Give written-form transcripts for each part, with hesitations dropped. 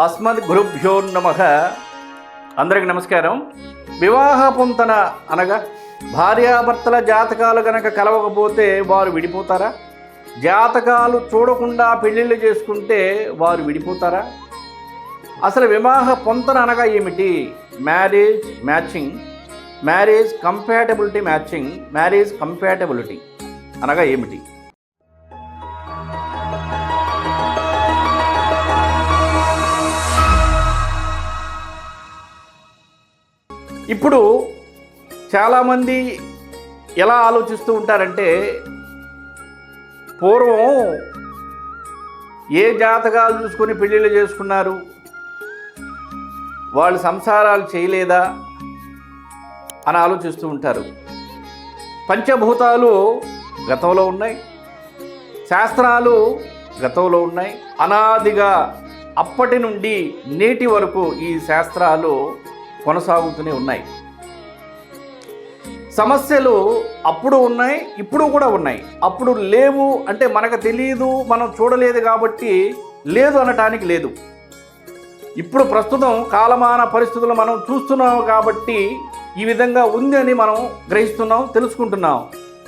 అస్మద్ గురుభ్యో నమః. అందరికి నమస్కారం. వివాహ పొంతన అనగా భార్యాభర్తల జాతకాలు గనక కలవకపోతే వారు విడిపోతారా? జాతకాలు చూడకుండా పెళ్ళిళ్ళు చేసుకుంటే వారు విడిపోతారా? అసలు వివాహ పొంతన అనగా ఏమిటి? Marriage matching, marriage compatibility matching, marriage compatibility అనగా ఏమిటి? ఇప్పుడు చాలామంది ఎలా ఆలోచిస్తూ ఉంటారంటే, పూర్వం ఏ జాతకాలు చూసుకొని పెళ్ళిళ్ళు చేసుకున్నారు, వాళ్ళు సంసారాలు చేయలేదా అని ఆలోచిస్తూ ఉంటారు. పంచభూతాలు గతంలో ఉన్నాయి, శాస్త్రాలు గతంలో ఉన్నాయి. అనాదిగా అప్పటి నుండి నేటి వరకు ఈ శాస్త్రాలు కొనసాగుతూనే ఉన్నాయి. సమస్యలు అప్పుడు ఉన్నాయి, ఇప్పుడు కూడా ఉన్నాయి. అప్పుడు లేవు అంటే మనకు తెలియదు, మనం చూడలేదు కాబట్టి లేదు అనటానికి లేదు. ఇప్పుడు ప్రస్తుతం కాలమాన పరిస్థితులు మనం చూస్తున్నాం కాబట్టి ఈ విధంగా ఉంది అని మనం గ్రహిస్తున్నాం, తెలుసుకుంటున్నాం.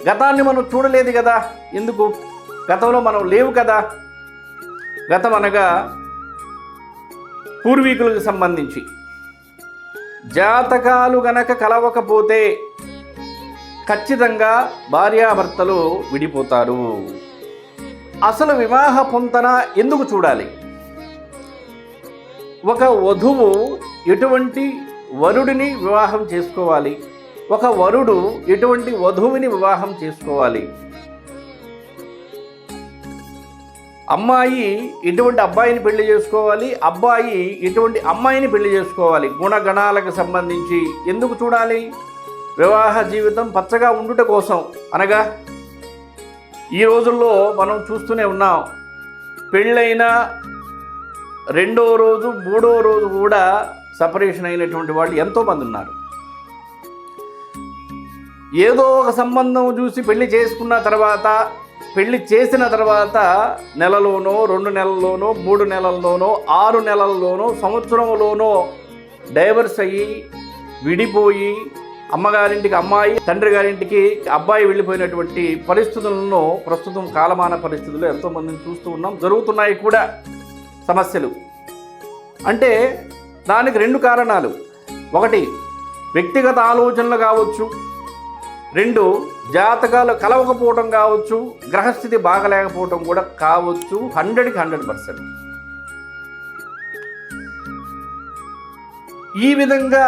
గతాన్ని మనం చూడలేదు కదా, ఎందుకు? గతంలో మనం లేవు కదా. గతం అనగా పూర్వీకులకు సంబంధించి జాతకాలు గనక కలవకపోతే ఖచ్చితంగా భార్యాభర్తలు విడిపోతారు. అసలు వివాహ పొంతన ఎందుకు చూడాలి? ఒక వధువు ఎటువంటి వరుడిని వివాహం చేసుకోవాలి, ఒక వరుడు ఎటువంటి వధువుని వివాహం చేసుకోవాలి, అమ్మాయి ఎటువంటి అబ్బాయిని పెళ్లి చేసుకోవాలి, అబ్బాయి ఎటువంటి అమ్మాయిని పెళ్లి చేసుకోవాలి. గుణగణాలకు సంబంధించి ఎందుకు చూడాలి? వివాహ జీవితం పచ్చగా ఉండుట కోసం. అనగా ఈ రోజుల్లో మనం చూస్తూనే ఉన్నాం, పెళ్ళైన రెండో రోజు మూడో రోజు కూడా సపరేషన్ అయినటువంటి వాళ్ళు ఎంతోమంది ఉన్నారు. ఏదో ఒక సంబంధం చూసి పెళ్లి చేసుకున్న తర్వాత, పెళ్లి చేసిన తర్వాత నెలలోనో 2 నెలల్లోనో 3 నెలల్లోనో 6 నెలల్లోనో సంవత్సరంలోనో డైవర్స్ అయ్యి విడిపోయి అమ్మగారింటికి అమ్మాయి, తండ్రి గారింటికి అబ్బాయి వెళ్ళిపోయినటువంటి పరిస్థితులను ప్రస్తుతం కాలమాన పరిస్థితుల్లో ఎంతోమందిని చూస్తూ ఉన్నాం, జరుగుతున్నాయి కూడా సమస్యలు. అంటే దానికి 2 కారణాలు. ఒకటి వ్యక్తిగత ఆలోచనలు కావచ్చు, 2 జాతకాలు కలవకపోవటం కావచ్చు, గ్రహస్థితి బాగలేకపోవటం కూడా కావచ్చు. 100కి 100%. ఈ విధంగా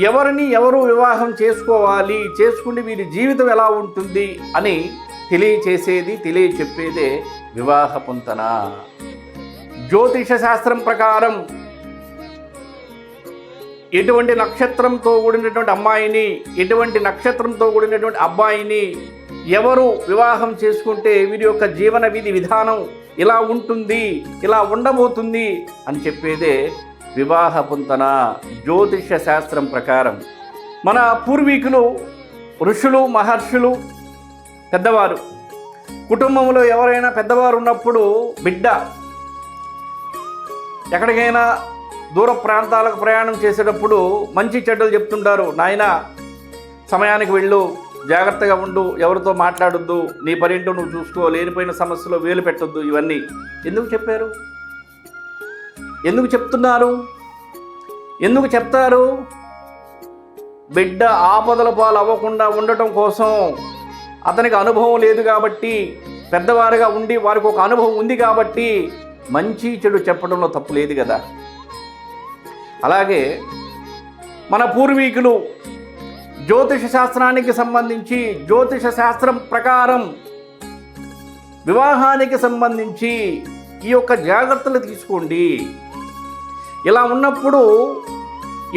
ఎవరిని ఎవరు వివాహం చేసుకోవాలి, చేసుకుంటే వీరి జీవితం ఎలా ఉంటుంది అని తెలియచెప్పేదే వివాహ పొంతన. జ్యోతిష శాస్త్రం ప్రకారం ఎటువంటి నక్షత్రంతో కూడినటువంటి అమ్మాయిని, ఎటువంటి నక్షత్రంతో కూడినటువంటి అబ్బాయిని ఎవరు వివాహం చేసుకుంటే వీరి యొక్క జీవన విధానం ఇలా ఉంటుంది, ఇలా ఉండబోతుంది అని చెప్పేదే వివాహ పొంతన. జ్యోతిష శాస్త్రం ప్రకారం మన పూర్వీకులు, ఋషులు, మహర్షులు, పెద్దవారు, కుటుంబంలో ఎవరైనా పెద్దవారు ఉన్నప్పుడు బిడ్డ ఎక్కడికైనా దూర ప్రాంతాలకు ప్రయాణం చేసేటప్పుడు మంచి చెడ్డలు చెప్తుంటారు. నాయనా, సమయానికి వెళ్ళు, జాగ్రత్తగా ఉండు, ఎవరితో మాట్లాడొద్దు, నీ పనింటో నువ్వు చూసుకో, లేనిపోయిన సమస్యలో వేలు పెట్టొద్దు. ఇవన్నీ ఎందుకు చెప్పారు? ఎందుకు చెప్తున్నారు? ఎందుకు చెప్తారు? బిడ్డ ఆపదల పాలు అవ్వకుండా ఉండటం కోసం. అతనికి అనుభవం లేదు కాబట్టి, పెద్దవారుగా ఉండి వారికి ఒక అనుభవం ఉంది కాబట్టి మంచి చెడు చెప్పడంలో తప్పు లేదు కదా. అలాగే మన పూర్వీకులు జ్యోతిష శాస్త్రానికి సంబంధించి, జ్యోతిష శాస్త్రం ప్రకారం వివాహానికి సంబంధించి ఈ యొక్క జాగ్రత్తలు తీసుకోండి. ఇలా ఉన్నప్పుడు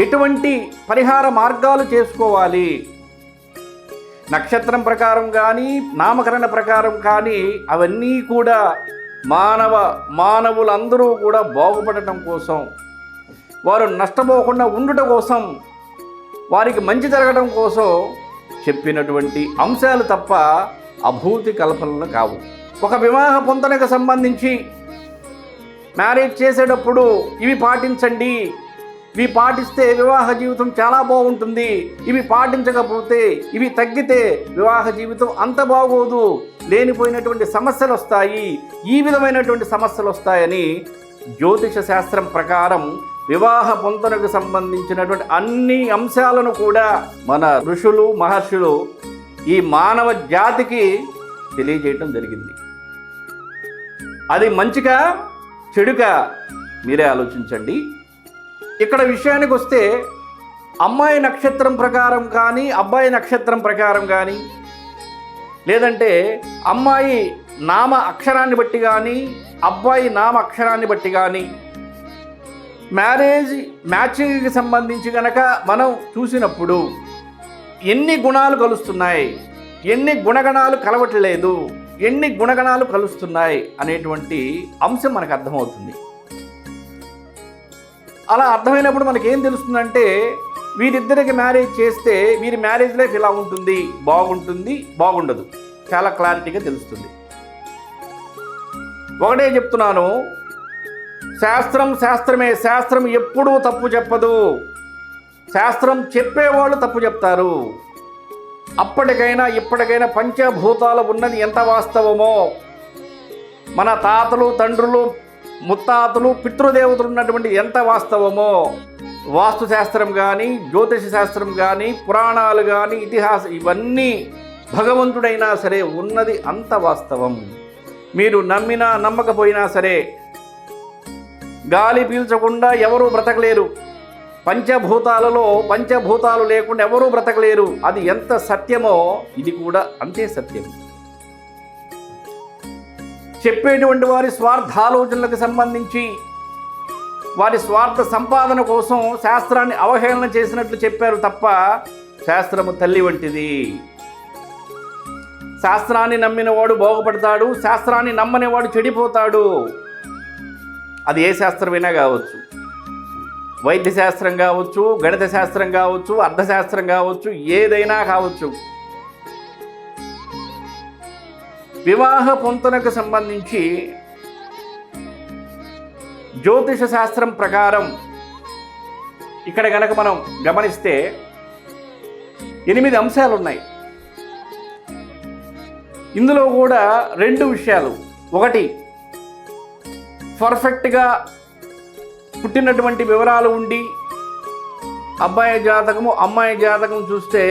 ఎటువంటి పరిహార మార్గాలు చేసుకోవాలి? నక్షత్రం ప్రకారం కానీ, నామకరణ ప్రకారం కానీ అవన్నీ కూడా మానవులందరూ కూడా బాగుపడటం కోసం, వారు నష్టపోకుండా ఉండుట కోసం, వారికి మంచి జరగడం కోసం చెప్పినటువంటి అంశాలు తప్ప అభూతి కల్పనలు కావు. ఒక వివాహ పొంతనకు సంబంధించి మ్యారేజ్ చేసేటప్పుడు ఇవి పాటించండి, ఇవి పాటిస్తే వివాహ జీవితం చాలా బాగుంటుంది, ఇవి పాటించకపోతే, ఇవి తగ్గితే వివాహ జీవితం అంత బాగోదు, లేనిపోయినటువంటి సమస్యలు వస్తాయి, ఈ విధమైనటువంటి సమస్యలు వస్తాయని జ్యోతిష శాస్త్రం ప్రకారం వివాహ పొంతనకు సంబంధించినటువంటి అన్ని అంశాలను కూడా మన ఋషులు మహర్షులు ఈ మానవ జాతికి తెలియజేయటం జరిగింది. అది మంచిగా చెడుగా మీరే ఆలోచించండి. ఇక్కడ విషయానికి వస్తే అమ్మాయి నక్షత్రం ప్రకారం కానీ అబ్బాయి నక్షత్రం ప్రకారం కానీ, లేదంటే అమ్మాయి నామ అక్షరాన్ని బట్టి కానీ అబ్బాయి నామ అక్షరాన్ని బట్టి కానీ మ్యాచింగ్కి సంబంధించి కనుక మనం చూసినప్పుడు ఎన్ని గుణాలు కలుస్తున్నాయి, ఎన్ని గుణగణాలు కలవట్లేదు, ఎన్ని గుణగణాలు కలుస్తున్నాయి అనేటువంటి అంశం మనకు అర్థమవుతుంది. అలా అర్థమైనప్పుడు మనకేం తెలుస్తుందంటే వీరిద్దరికి మ్యారేజ్ చేస్తే వీరి మ్యారేజ్ లైఫ్ ఇలా ఉంటుంది, బాగుంటుంది, బాగుండదు, చాలా క్లారిటీగా తెలుస్తుంది. ఒకటే చెప్తున్నాను, శాస్త్రం శాస్త్రమే, శాస్త్రం ఎప్పుడూ తప్పు చెప్పదు. శాస్త్రం చెప్పేవాళ్ళు తప్పు చెప్తారు. అప్పటికైనా ఇప్పటికైనా పంచభూతాలు ఉన్నది ఎంత వాస్తవమో, మన తాతలు తండ్రులు ముత్తాతలు పితృదేవతలు ఉన్నటువంటి ఎంత వాస్తవమో, వాస్తు శాస్త్రం కానీ జ్యోతిష శాస్త్రం కానీ పురాణాలు కానీ ఇతిహాసం ఇవన్నీ భగవంతుడైనా సరే ఉన్నది అంత వాస్తవం. మీరు నమ్మినా నమ్మకపోయినా సరే గాలి పీల్చకుండా ఎవరూ బ్రతకలేరు. పంచభూతాలలో పంచభూతాలు లేకుండా ఎవరూ బ్రతకలేరు. అది ఎంత సత్యమో ఇది కూడా అంతే సత్యం. చెప్పేటువంటి వారి స్వార్థాలోచనలకు సంబంధించి వారి స్వార్థ సంపాదన కోసం శాస్త్రాన్ని అవహేళన చేసినట్లు చెప్పారు తప్ప శాస్త్రము తల్లి వంటిది. శాస్త్రాన్ని నమ్మినవాడు బాగుపడతాడు, శాస్త్రాన్ని నమ్మనివాడు చెడిపోతాడు. అది ఏ శాస్త్రమైనా కావచ్చు, వైద్య శాస్త్రం కావచ్చు, గణిత శాస్త్రం కావచ్చు, అర్థశాస్త్రం కావచ్చు, ఏదైనా కావచ్చు. వివాహ పొంతనకు సంబంధించి జ్యోతిష శాస్త్రం ప్రకారం ఇక్కడ కనుక మనం గమనిస్తే 8 అంశాలు ఉన్నాయి. ఇందులో కూడా 2 విషయాలు. ఒకటి, పర్ఫెక్ట్గా పుట్టినటువంటి వివరాలు ఉండి అబ్బాయి జాతకము అమ్మాయి జాతకం చూస్తే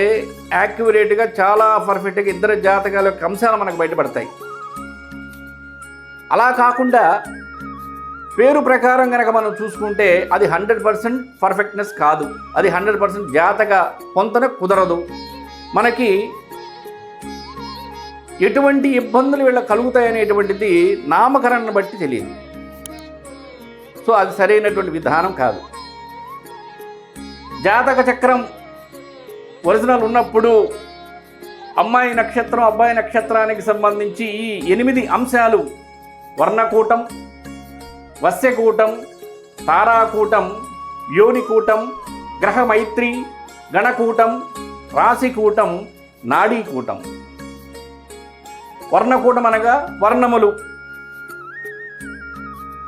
యాక్యురేట్గా చాలా పర్ఫెక్ట్గా ఇద్దరు జాతకాల యొక్క అంశాలు మనకు బయటపడతాయి. అలా కాకుండా పేరు ప్రకారం కనుక మనం చూసుకుంటే అది 100% పర్ఫెక్ట్నెస్ కాదు, అది 100% జాతక పొంతన కుదరదు. మనకి ఎటువంటి ఇబ్బందులు వీళ్ళ కలుగుతాయనేటువంటిది నామకరణను బట్టి తెలియదు. సో అది సరైనటువంటి విధానం కాదు. జాతక చక్రం ఒరిజినల్ ఉన్నప్పుడు అమ్మాయి నక్షత్రం అబ్బాయి నక్షత్రానికి సంబంధించి ఈ 8 అంశాలు వర్ణకూటం, వస్యకూటం, తారాకూటం, యోనికూటం, గ్రహమైత్రి, గణకూటం, రాశికూటం, నాడీకూటం. వర్ణకూటం అనగా వర్ణములు,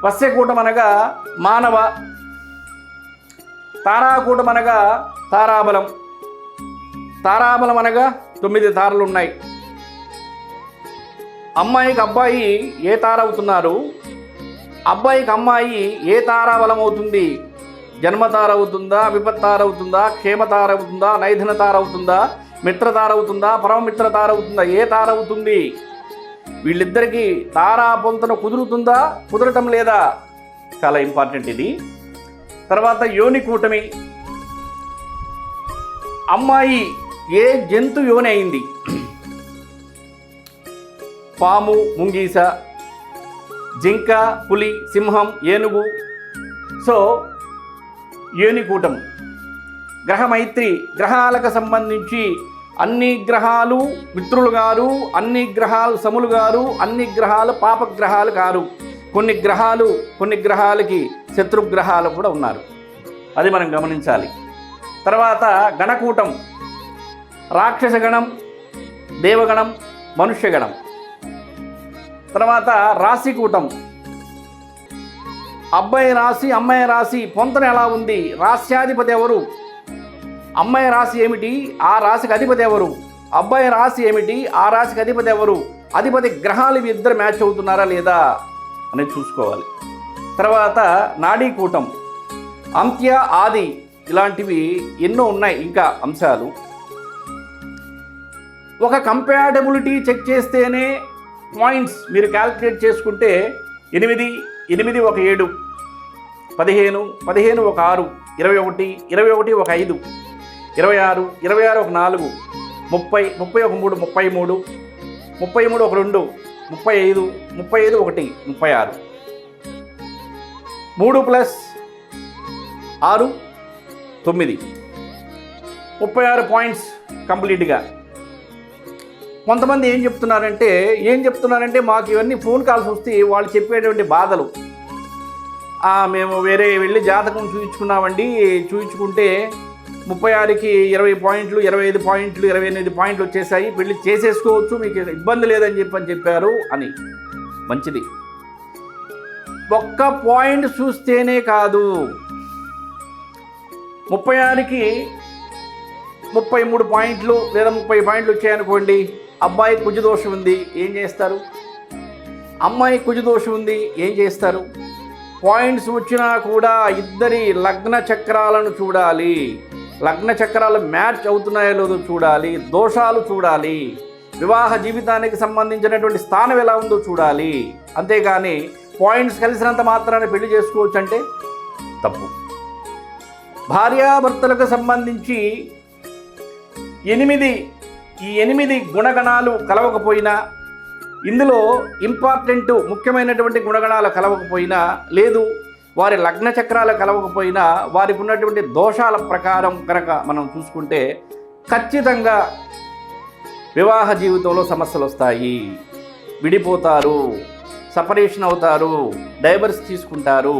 వస్యకూటం అనగా మానవ, తారాకూటం అనగా తారాబలం. తారాబలం అనగా 9 తారలు ఉన్నాయి. అమ్మాయికి అబ్బాయి ఏ తార అవుతున్నారు, అబ్బాయికి అమ్మాయి ఏ తారాబలం అవుతుంది? జన్మతార అవుతుందా, విపత్తార అవుతుందా, క్షేమతార అవుతుందా, నైధన తార అవుతుందా, మిత్రతార అవుతుందా, పరమమిత్ర తార అవుతుందా, ఏ తార అవుతుంది? వీళ్ళిద్దరికీ తారా పొంతన కుదురుతుందా, కుదరటం లేదా? చాలా ఇంపార్టెంట్ ఇది. తర్వాత యోని కూటమి. అమ్మాయి ఏ జంతు యోని అయింది? పాము, ముంగీస, జింక, పులి, సింహం, ఏనుగు. సో యోని కూటం. గ్రహమైత్రి, గ్రహాలకు సంబంధించి అన్ని గ్రహాలు మిత్రులు గారు, అన్ని గ్రహాలు సములు గారు, అన్ని గ్రహాలు పాపగ్రహాలు కారు. కొన్ని గ్రహాలకి శత్రుగ్రహాలు కూడా ఉన్నారు. అది మనం గమనించాలి. తర్వాత గణకూటం. రాక్షస గణం, దేవగణం, మనుష్యగణం. తర్వాత రాశికూటం. అబ్బాయి రాశి అమ్మాయి రాశి పొంతన ఎలా ఉంది, రాశ్యాధిపతి ఎవరు, అమ్మాయి రాశి ఏమిటి, ఆ రాశికి అధిపతి ఎవరు, అబ్బాయి రాశి ఏమిటి, ఆ రాశికి అధిపతి ఎవరు, అధిపతి గ్రహాలు ఇవి ఇద్దరు మ్యాచ్ అవుతున్నారా లేదా అనేది చూసుకోవాలి. తర్వాత నాడీకూటం, అంత్య, ఆది ఇలాంటివి ఎన్నో ఉన్నాయి ఇంకా అంశాలు. ఒక కంపాటబిలిటీ చెక్ చేస్తేనే పాయింట్స్ మీరు క్యాల్కులేట్ చేసుకుంటే 8, 8 ఒక 7, 15, 15 ఒక 6, 21, 21 ఒక 5, 26, 26 ఒక 4, 30, 30 ఒక 3, 33, 33 ఒక 2, 35, 35 ఒకటి 36, 3 ప్లస్ 6 9, 36 పాయింట్స్ కంప్లీట్గా. కొంతమంది ఏం చెప్తున్నారంటే మాకు ఇవన్నీ ఫోన్ కాల్స్ వస్తే వాళ్ళు చెప్పేటువంటి బాధలు, మేము వేరే వెళ్ళి జాతకం చూయించుకున్నామండి, చూయించుకుంటే 36కి 20 పాయింట్లు, 25 పాయింట్లు, 28 పాయింట్లు వచ్చేసాయి, పెళ్ళి చేసేసుకోవచ్చు, మీకు ఇబ్బంది లేదని చెప్పారు అని. మంచిది. ఒక్క పాయింట్ చూస్తేనే కాదు, 36కి 33 పాయింట్లు లేదా 30 పాయింట్లు వచ్చాయనుకోండి, అబ్బాయి కుజదోషం ఉంది, ఏం చేస్తారు, అమ్మాయి కుజదోషం ఉంది, ఏం చేస్తారు. పాయింట్స్ వచ్చినా కూడా ఇద్దరి లగ్న చక్రాలను చూడాలి, లగ్న చక్రాలు మ్యాచ్ అవుతున్నాయో లేదో చూడాలి, దోషాలు చూడాలి, వివాహ జీవితానికి సంబంధించినటువంటి స్థానం ఎలా ఉందో చూడాలి. అంతేగాని పాయింట్స్ కలిసినంత మాత్రాన్ని పెళ్లి చేసుకోవచ్చు అంటే తప్పు. భార్యాభర్తలకు సంబంధించి 8 గుణగణాలు కలవకపోయినా, ఇందులో ఇంపార్టెంట్ ముఖ్యమైనటువంటి గుణగణాలు కలవకపోయినా, లేదు వారి లగ్న చక్రాలు కలవకపోయినా, వారికి ఉన్నటువంటి దోషాల ప్రకారం కనుక మనం చూసుకుంటే ఖచ్చితంగా వివాహ జీవితంలో సమస్యలు వస్తాయి, విడిపోతారు, సపరేషన్ అవుతారు, డైవర్స్ తీసుకుంటారు,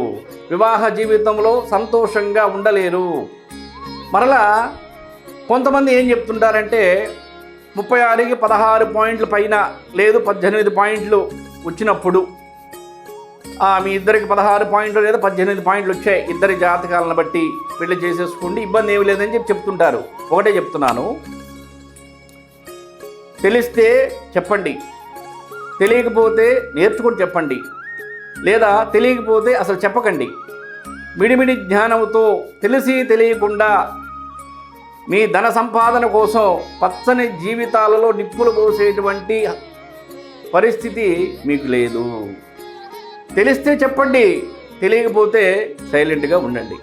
వివాహ జీవితంలో సంతోషంగా ఉండలేరు. మరలా కొంతమంది ఏం చెప్తుంటారంటే 36కి 16 పాయింట్ల పైన లేదు 18 పాయింట్లు వచ్చినప్పుడు మీ ఇద్దరికి 16 పాయింట్లు లేదా 18 పాయింట్లు వచ్చాయి, ఇద్దరి జాతకాలను బట్టి పెళ్లి చేసేసుకోండి, ఇబ్బంది ఏమి లేదని చెప్తుంటారు. ఒకటే చెప్తున్నాను, తెలిస్తే చెప్పండి, తెలియకపోతే నేర్చుకొని చెప్పండి, లేదా తెలియకపోతే అసలు చెప్పకండి. మిడిమిడి జ్ఞానంతో తెలిసి తెలియకుండా మీ ధన సంపాదన కోసం పచ్చని జీవితాలలో నిప్పులు పోసేటువంటి పరిస్థితి మీకు లేదు. తెలిస్తే చెప్పండి, తెలియకపోతే సైలెంట్గా ఉండండి.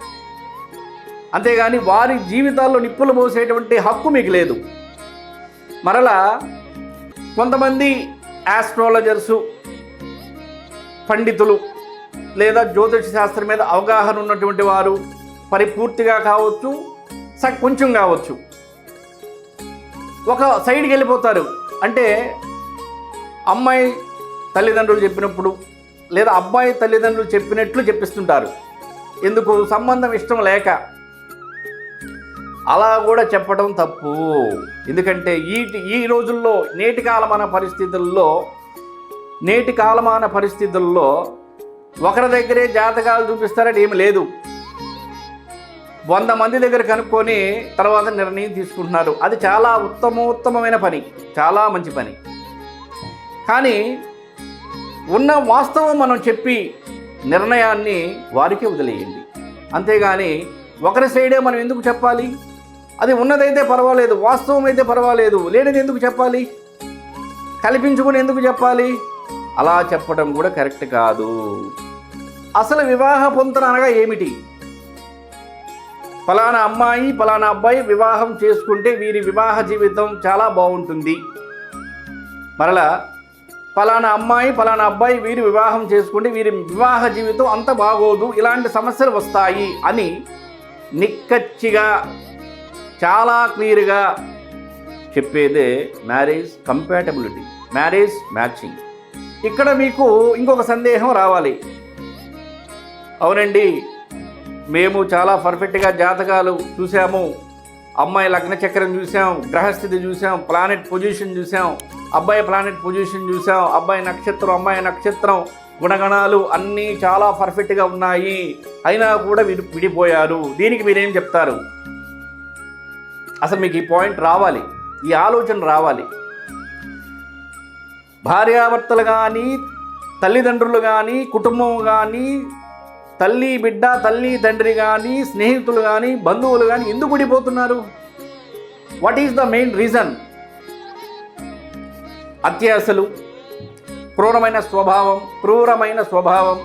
అంతేగాని వారి జీవితాల్లో నిప్పులు పోసేటువంటి హక్కు మీకు లేదు. మరలా కొంతమంది ఆస్ట్రాలజర్సు, పండితులు లేదా జ్యోతిష శాస్త్రం మీద అవగాహన ఉన్నటువంటి వారు పరిపూర్తిగా కావచ్చు, కొంచెం కావచ్చు, ఒక సైడ్కి వెళ్ళిపోతారు. అంటే అమ్మాయి తల్లిదండ్రులు చెప్పినప్పుడు లేదా అబ్బాయి తల్లిదండ్రులు చెప్పినట్లు చెప్పిస్తుంటారు. ఎందుకు? సంబంధం ఇష్టం లేక. అలా కూడా చెప్పడం తప్పు. ఎందుకంటే ఈ రోజుల్లో నేటి కాలమాన పరిస్థితుల్లో ఒకరి దగ్గరే జాతకాలు చూపిస్తారని ఏమి లేదు. 100 మంది దగ్గర కనుక్కొని తర్వాత నిర్ణయం తీసుకుంటున్నారు. అది చాలా ఉత్తమమైన పని, చాలా మంచి పని. కానీ ఉన్న వాస్తవం మనం చెప్పి నిర్ణయాన్ని వారికే వదిలేయండి. అంతేగాని ఒకరి సైడే మనం ఎందుకు చెప్పాలి? అది ఉన్నదైతే పర్వాలేదు, వాస్తవం అయితే పర్వాలేదు, లేనిది ఎందుకు చెప్పాలి? కల్పించుకుని ఎందుకు చెప్పాలి? అలా చెప్పడం కూడా కరెక్ట్ కాదు. అసలు వివాహ పొంతన అనగా ఏమిటి? ఫలానా అమ్మాయి ఫలానా అబ్బాయి వివాహం చేసుకుంటే వీరి వివాహ జీవితం చాలా బాగుంటుంది, మరలా ఫలానా అమ్మాయి ఫలానా అబ్బాయి వీరి వివాహం చేసుకుంటే వీరి వివాహ జీవితం అంత బాగోదు, ఇలాంటి సమస్యలు వస్తాయి అని నిక్కచ్చిగా చాలా క్లియర్గా చెప్పేదే మ్యారేజ్ కంపాటబిలిటీ, మ్యారేజ్ మ్యాచింగ్. ఇక్కడ మీకు ఇంకొక సందేహం రావాలి. అవునండి, మేము చాలా పర్ఫెక్ట్గా జాతకాలు చూసాము, అమ్మాయి లగ్న చక్రం చూసాం, గ్రహస్థితి చూసాం, ప్లానెట్ పొజిషన్ చూసాం, అబ్బాయి ప్లానెట్ పొజిషన్ చూసాం, అబ్బాయి నక్షత్రం అమ్మాయి నక్షత్రం గుణగణాలు అన్నీ చాలా పర్ఫెక్ట్గా ఉన్నాయి, అయినా కూడా విడిపోయారు. దీనికి మీరేం చెప్తారు? అసలు మీకు ఈ పాయింట్ రావాలి, ఈ ఆలోచన రావాలి. భార్యాభర్తలు కానీ, తల్లిదండ్రులు కానీ, కుటుంబం కానీ, తల్లి బిడ్డ, తల్లి తండ్రి కానీ, స్నేహితులు కానీ, బంధువులు కానీ ఎందుకు విడిపోతున్నారు? What is the main reason? అత్యాశలు, క్రూరమైన స్వభావం,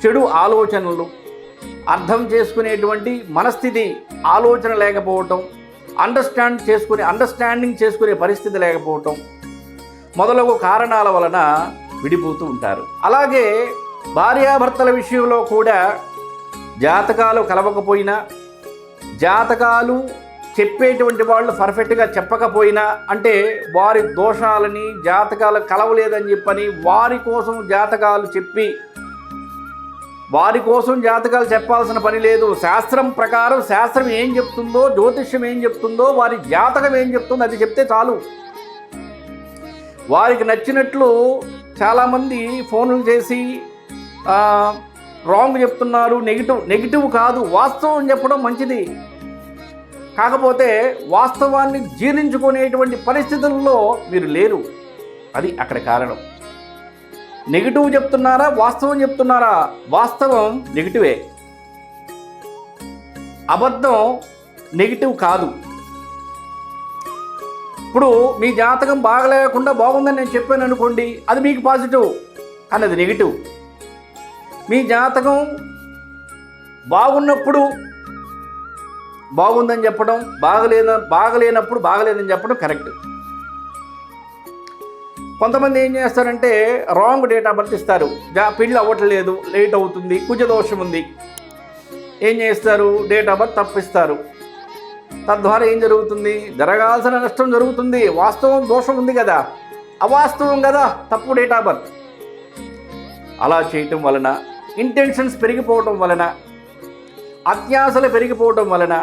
చెడు ఆలోచనలు, అర్థం చేసుకునేటువంటి మనస్థితి, ఆలోచన లేకపోవటం, అండర్స్టాండింగ్ చేసుకునే పరిస్థితి లేకపోవటం మొదలగు కారణాల వలన విడిపోతూ ఉంటారు. అలాగే భార్యాభర్తల విషయంలో కూడా జాతకాలు కలవకపోయినా, జాతకాలు చెప్పేటువంటి వాళ్ళు పర్ఫెక్ట్గా చెప్పకపోయినా, అంటే వారి దోషాలని, జాతకాలు కలవలేదని చెప్పని వారి కోసం జాతకాలు చెప్పాల్సిన పని లేదు. శాస్త్రం ప్రకారం శాస్త్రం ఏం చెప్తుందో, జ్యోతిష్యం ఏం చెప్తుందో, వారి జాతకం ఏం చెప్తుందో అది చెప్తే చాలు. వారికి నచ్చినట్లు చాలామంది ఫోన్లు చేసి రాంగ్ చెప్తున్నారు. నెగిటివ్ కాదు, వాస్తవం చెప్పడం మంచిది. కాకపోతే వాస్తవాన్ని జీర్ణించుకునేటువంటి పరిస్థితుల్లో మీరు లేరు. అది అక్కడ కారణం. నెగిటివ్ చెప్తున్నారా, వాస్తవం చెప్తున్నారా? వాస్తవం నెగిటివే, అబద్ధం నెగిటివ్ కాదు. ఇప్పుడు మీ జాతకం బాగలేకుండా బాగుందని నేను చెప్పాను అనుకోండి, అది మీకు పాజిటివ్, కానీ అది నెగిటివ్. మీ జాతకం బాగున్నప్పుడు బాగుందని చెప్పడం, బాగలేనప్పుడు బాగలేదని చెప్పడం కరెక్ట్. కొంతమంది ఏం చేస్తారంటే రాంగ్ డేట్ ఆఫ్ బర్త్ ఇస్తారు. పెళ్ళి అవ్వట్లేదు, లేట్ అవుతుంది, కుజదోషం ఉంది, ఏం చేస్తారు? డేట్ ఆఫ్ బర్త్ తప్పిస్తారు. తద్వారా ఏం జరుగుతుంది? జరగాల్సిన నష్టం జరుగుతుంది. వాస్తవం దోషం ఉంది కదా, అవాస్తవం కదా తప్పు డేట్ ఆఫ్ బర్త్. అలా చేయటం వలన, ఇంటెన్షన్స్ పెరిగిపోవటం వలన, అత్యాశలు పెరిగిపోవటం వలన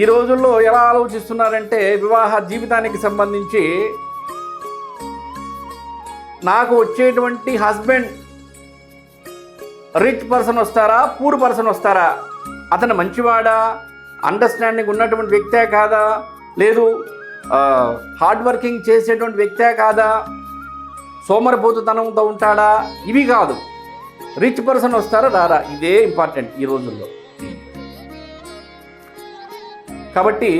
ఈ రోజుల్లో ఎలా ఆలోచిస్తున్నారంటే, వివాహ జీవితానికి సంబంధించి నాకు వచ్చేటువంటి హస్బెండ్ రిచ్ పర్సన్ వస్తారా, పూర్ పర్సన్ వస్తారా, అతను మంచివాడా, అండర్స్టాండింగ్ ఉన్నటువంటి వ్యక్తే కాదా, లేదు హార్డ్ వర్కింగ్ చేసేటువంటి వ్యక్తే కాదా, సోమరిపోతుతనంతో ఉంటాడా, ఇవి కాదు. రిచ్ పర్సన్ వస్తారా రారా, ఇదే ఇంపార్టెంట్ ఈ రోజుల్లో. కాబట్టి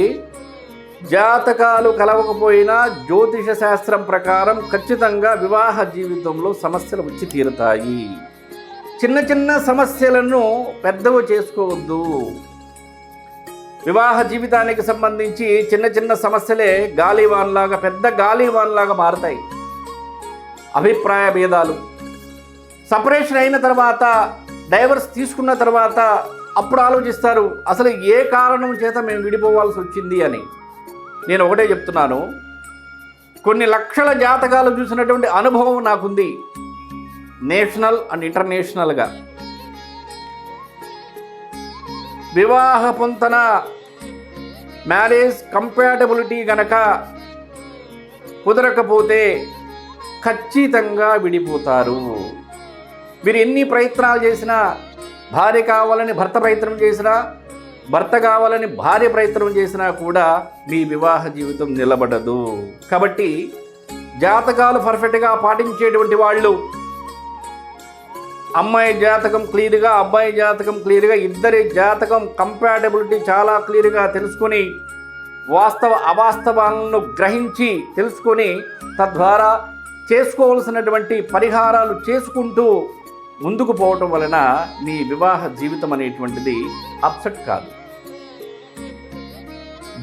జాతకాలు కలవకపోయినా జ్యోతిష శాస్త్రం ప్రకారం ఖచ్చితంగా వివాహ జీవితంలో సమస్యలు వచ్చి తీరుతాయి. చిన్న చిన్న సమస్యలను పెద్దవి చేసుకోవద్దు. వివాహ జీవితానికి సంబంధించి చిన్న చిన్న సమస్యలే గాలివాన్లాగా, పెద్ద గాలివాన్లాగా మారుతాయి. అభిప్రాయ భేదాలు, సపరేషన్ అయిన తర్వాత, డైవర్స్ తీసుకున్న తర్వాత అప్పుడు ఆలోచిస్తారు అసలు ఏ కారణం చేత మేము విడిపోవాల్సి వచ్చింది అని. నేను ఒకటే చెప్తున్నాను, కొన్ని లక్షల జాతకాలు చూసినటువంటి అనుభవం నాకుంది, నేషనల్ అండ్ ఇంటర్నేషనల్గా. వివాహ పొంతన, మ్యారేజ్ కంపాటబిలిటీ గనక కుదరకపోతే ఖచ్చితంగా విడిపోతారు. మీరు ఎన్ని ప్రయత్నాలు చేసినా, భార్య కావాలని భర్త ప్రయత్నం చేసినా, భర్త కావాలని భార్య ప్రయత్నం చేసినా కూడా మీ వివాహ జీవితం నిలబడదు. కాబట్టి జాతకాలు పర్ఫెక్ట్గా పాటించేటువంటి వాళ్ళు, అమ్మాయి జాతకం క్లియర్గా, అబ్బాయి జాతకం క్లియర్గా, ఇద్దరి జాతకం కంపాటబిలిటీ చాలా క్లియర్గా తెలుసుకొని, వాస్తవ అవాస్తవాలను గ్రహించి తెలుసుకొని, తద్వారా చేసుకోవాల్సినటువంటి పరిహారాలు చేసుకుంటూ ముందుకు పోవటం వలన మీ వివాహ జీవితం అనేటువంటిది అప్సెట్ కాదు.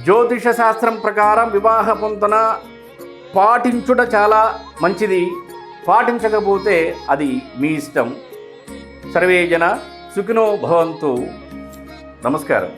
జ్యోతిష శాస్త్రం ప్రకారం వివాహ పొంతన పాటించుట చాలా మంచిది, పాటించకపోతే అది మీ ఇష్టం. సర్వే జన సుఖినో భవంతు. నమస్కారం.